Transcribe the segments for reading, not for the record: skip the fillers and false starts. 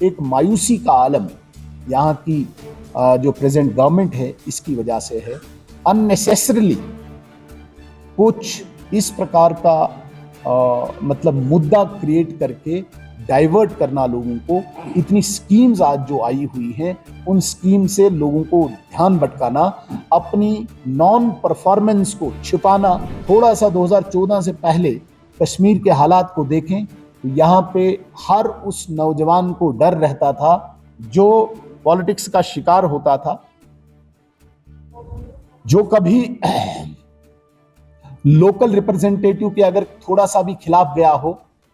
एक मायूसी का आलम यहाँ की जो प्रेजेंट गवर्नमेंट है इसकी वजह से है। अननेसेसरली कुछ इस प्रकार का मतलब मुद्दा क्रिएट करके डाइवर्ट करना लोगों को, इतनी स्कीम्स आज जो आई हुई हैं उन स्कीम से लोगों को ध्यान भटकाना, अपनी नॉन परफॉर्मेंस को छिपाना। थोड़ा सा 2014 से पहले कश्मीर के हालात को देखें तो यहाँ पे हर उस नौजवान को डर रहता था जो पॉलिटिक्स का शिकार होता था, जो कभी लोकल रिप्रेजेंटेटिव के अगर थोड़ा सा भी खिलाफ गया हो,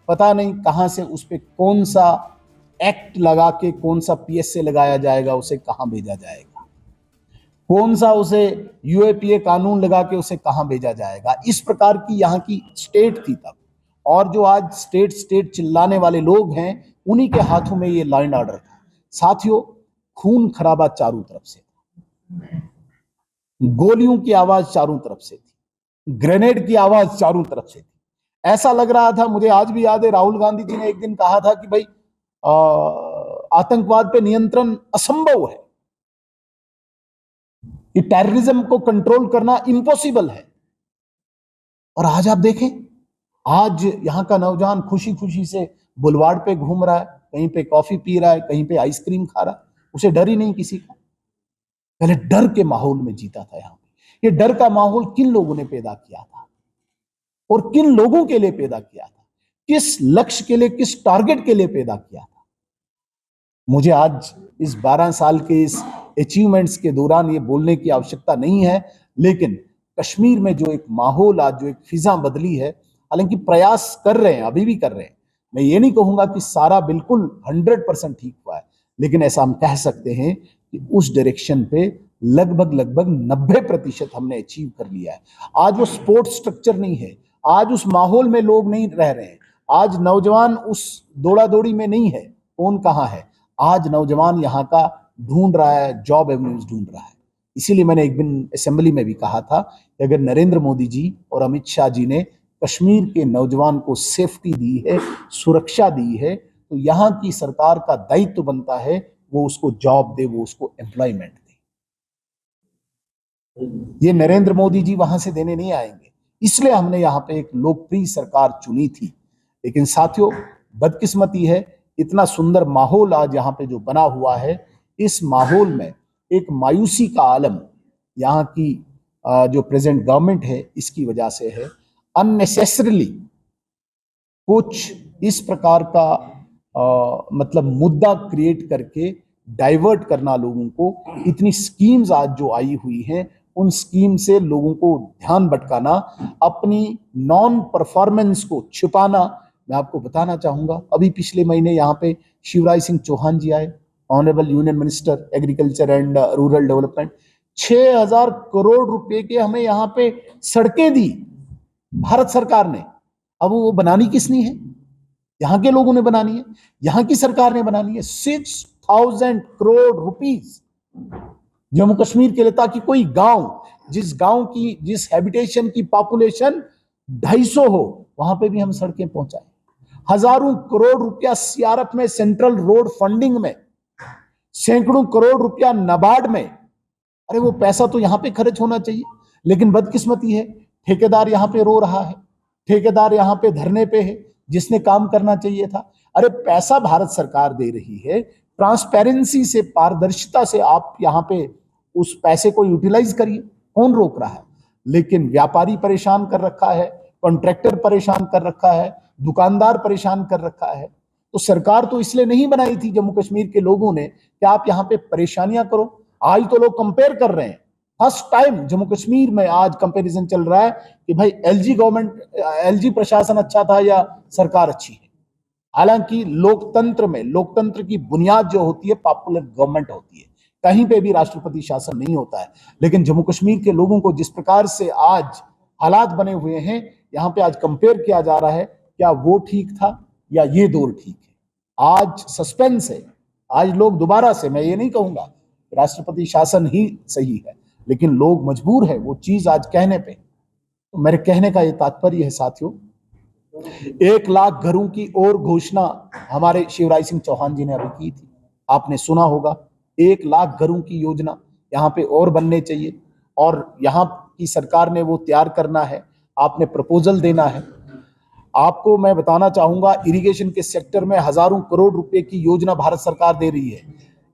पता नहीं कहां से उस पे कौन सा एक्ट लगा के, कौन सा पीएसए लगाया जाएगा, उसे कहां भेजा जाएगा, कौन सा उसे यूएपीए कानून लगा के उसे कहां भेजा जाएगा। इस प्रकार की यहाँ की स्टेट थी तब। और जो आज स्टेट स्टेट चिल्लाने वाले लोग हैं उन्हीं के हाथों में ये लॉ एंड ऑर्डर था। साथियों, खून खराबा चारों तरफ से था, गोलियों की आवाज चारों तरफ से थी, ग्रेनेड की आवाज चारों तरफ से थी। ऐसा लग रहा था, मुझे आज भी याद है, राहुल गांधी जी ने एक दिन कहा था कि भाई आतंकवाद पे नियंत्रण असंभव है, कि टेररिज्म को कंट्रोल करना इम्पॉसिबल है। और आज आप देखें, आज यहां का नौजवान खुशी खुशी से बुलवाड़ पे घूम रहा है, कहीं पे कॉफी पी रहा है, कहीं पे आइसक्रीम खा रहा है, उसे डर ही नहीं किसी का। पहले डर के माहौल में जीता था यहां पे। ये डर का माहौल किन लोगों ने पैदा किया था और किन लोगों के लिए पैदा किया था, किस लक्ष्य के लिए, किस टारगेट के लिए पैदा किया था। मुझे आज इस 12 साल के इस अचीवमेंट्स के दौरान ये बोलने की आवश्यकता नहीं है, लेकिन कश्मीर में जो एक माहौल, आज जो एक फिजा बदली है, हालांकि प्रयास कर रहे हैं, अभी भी कर रहे हैं। मैं ये नहीं कहूंगा कि सारा बिल्कुल 100% ठीक हुआ है, लेकिन ऐसा हम कह सकते हैं कि उस डायरेक्शन पे लगभग 90% हमने अचीव कर लिया है। आज वो स्पोर्ट्स स्ट्रक्चर नहीं है, आज उस माहौल में लोग नहीं रह रहे हैं, आज नौजवान उस दौड़ा दौड़ी में नहीं है। कौन कहाँ है? आज नौजवान यहाँ का ढूंढ रहा है, जॉब एवेन्यूज ढूंढ रहा है। इसीलिए मैंने एक दिन असेंबली में भी कहा था कि अगर नरेंद्र मोदी जी और अमित शाह जी ने कश्मीर के नौजवान को सेफ्टी दी है, सुरक्षा दी है, तो यहाँ की सरकार का दायित्व बनता है वो उसको जॉब दे, वो उसको एम्प्लॉयमेंट दे। ये नरेंद्र मोदी जी वहां से देने नहीं आएंगे, इसलिए हमने यहाँ पे एक लोकप्रिय सरकार चुनी थी। लेकिन साथियों, बदकिस्मती है, इतना सुंदर माहौल आज यहाँ पे जो बना हुआ है, इस माहौल में एक मायूसी का आलम यहाँ की जो प्रेजेंट गवर्नमेंट है इसकी वजह से है। अननेसेसरली कुछ इस प्रकार का मतलब मुद्दा क्रिएट करके डाइवर्ट करना लोगों को, इतनी स्कीम्स आज जो आई हुई हैं उन स्कीम से लोगों को ध्यान भटकाना, अपनी नॉन परफॉर्मेंस को छिपाना। मैं आपको बताना चाहूंगा, अभी पिछले महीने यहाँ पे शिवराज सिंह चौहान जी आए, honourable union minister agriculture and rural development. 6,000 crore रुपए के हमें यहाँ पे सड़कें दी भारत सरकार ने। अब वो बनानी किसने है? यहाँ के लोगों ने बनानी है, यहाँ की सरकार ने बनानी है। 6,000 करोड़ रुपीस जम्मू कश्मीर के लिए, ताकि कोई गांव, जिस गांव की, जिस हैबिटेशन की पॉपुलेशन 250 हो, वहां पे भी हम सड़कें पहुंचाएं। हजारों करोड़ रुपया सीआरएफ में, सेंट्रल रोड फंडिंग में, सैकड़ों करोड़ रुपया नाबार्ड में। अरे वो पैसा तो यहां पे खर्च होना चाहिए, लेकिन बदकिस्मती है, ठेकेदार यहां पे रो रहा है, ठेकेदार यहां पे धरने पे है, जिसने काम करना चाहिए था। अरे पैसा भारत सरकार दे रही है, ट्रांसपेरेंसी से, पारदर्शिता से आप यहां पे उस पैसे को यूटिलाइज करिए, कौन रोक रहा है? लेकिन व्यापारी परेशान कर रखा है, कॉन्ट्रैक्टर परेशान कर रखा है, दुकानदार परेशान कर रखा है। तो सरकार तो इसलिए नहीं बनाई थी जम्मू कश्मीर के लोगों ने कि आप यहां पे परेशानियां करो। आज तो लोग कंपेयर कर रहे हैं, फर्स्ट टाइम जम्मू कश्मीर में आज कंपैरिजन चल रहा है कि भाई एलजी गवर्नमेंट, एलजी प्रशासन अच्छा था या सरकार अच्छी है। हालांकि लोकतंत्र में, लोकतंत्र की बुनियाद जो होती है पॉपुलर गवर्नमेंट होती है, कहीं पे भी राष्ट्रपति शासन नहीं होता है। लेकिन जम्मू कश्मीर के लोगों को जिस प्रकार से आज हालात बने हुए हैं, यहाँ पे आज कंपेयर किया जा रहा है, क्या वो ठीक था या ये दौर ठीक है? आज सस्पेंस है। आज लोग दोबारा से, मैं ये नहीं कहूंगा राष्ट्रपति शासन ही सही है, लेकिन लोग मजबूर है वो चीज आज कहने पे। तो मेरे कहने का ये तात्पर्य है साथियों 1 लाख घरों की और घोषणा हमारे शिवराज सिंह चौहान जी ने अभी की थी, आपने सुना होगा। 1 लाख घरों की योजना यहाँ पे और बनने चाहिए और यहाँ की सरकार ने वो तैयार करना है, आपने प्रपोजल देना है। आपको मैं बताना चाहूंगा, इरिगेशन के सेक्टर में हजारों करोड़ रुपए की योजना भारत सरकार दे रही है।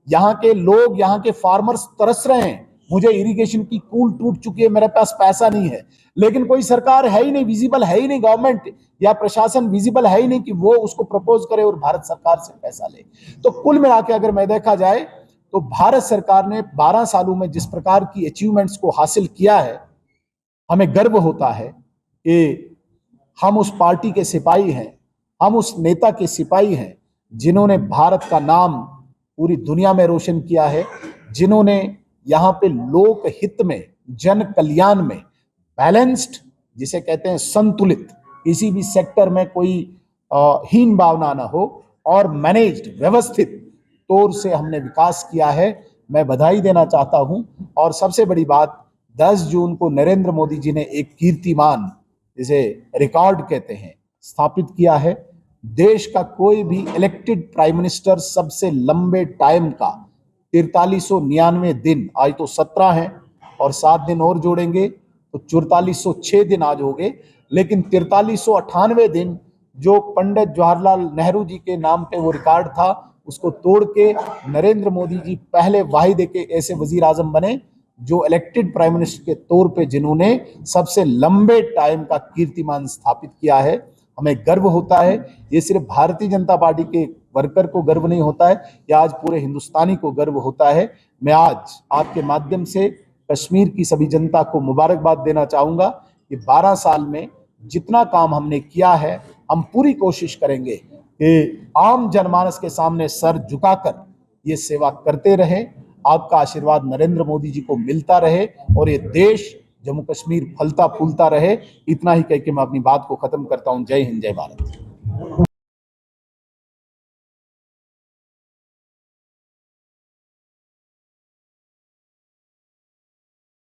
यहाँ के लोग, यहाँ के फार्मर्स तरस रहे हैं, मुझे इरिगेशन की कूल टूट चुकी है, मेरे पास पैसा नहीं है, लेकिन कोई सरकार है ही नहीं, विजिबल है ही नहीं, गवर्नमेंट या प्रशासन विजिबल है ही नहीं कि वो उसको प्रपोज करे और भारत सरकार से पैसा ले। तो कुल मिला के अगर मैं देखा जाए तो भारत सरकार ने 12 सालों में जिस प्रकार की अचीवमेंट्स को हासिल किया है, हमें गर्व होता है कि हम उस पार्टी के सिपाही हैं, हम उस नेता के सिपाही हैं जिन्होंने भारत का नाम पूरी दुनिया में रोशन किया है, जिन्होंने यहाँ पे लोक हित में, जन कल्याण में बैलेंस्ड, जिसे कहते हैं संतुलित, किसी भी सेक्टर में कोई हीन भावना ना हो और मैनेज्ड, व्यवस्थित तौर से हमने विकास किया है। मैं बधाई देना चाहता हूं। और सबसे बड़ी बात, 10 जून को नरेंद्र मोदी जी ने एक कीर्तिमान, जिसे रिकॉर्ड कहते हैं, स्थापित किया है। देश का कोई भी इलेक्टेड प्राइम मिनिस्टर सबसे लंबे टाइम का 4399 दिन, आज तो 17 हैं और 7 दिन और जोड़ेंगे तो 4406 दिन आज हो गए, लेकिन 4398 दिन जो पंडित जवाहरलाल नेहरू जी के नाम पे वो रिकॉर्ड था, उसको तोड़ के नरेंद्र मोदी जी पहले वाहिद के ऐसे वजीर आजम बने जो इलेक्टेड प्राइम मिनिस्टर के तौर पे जिन्होंने सबसे लंबे टाइम का कीर्तिमान स्थापित किया है। हमें गर्व होता है। ये सिर्फ भारतीय जनता पार्टी के वर्कर को गर्व नहीं होता है, यह आज पूरे हिंदुस्तानी को गर्व होता है। मैं आज आपके माध्यम से कश्मीर की सभी जनता को मुबारकबाद देना चाहूंगा कि 12 साल में जितना काम हमने किया है, हम पूरी कोशिश करेंगे कि आम जनमानस के सामने सर झुकाकर ये सेवा करते रहे। आपका आशीर्वाद नरेंद्र मोदी जी को मिलता रहे और ये देश, जम्मू कश्मीर फलता फूलता रहे। इतना ही कह के मैं अपनी बात को खत्म करता हूं। जय हिंद, जय भारत।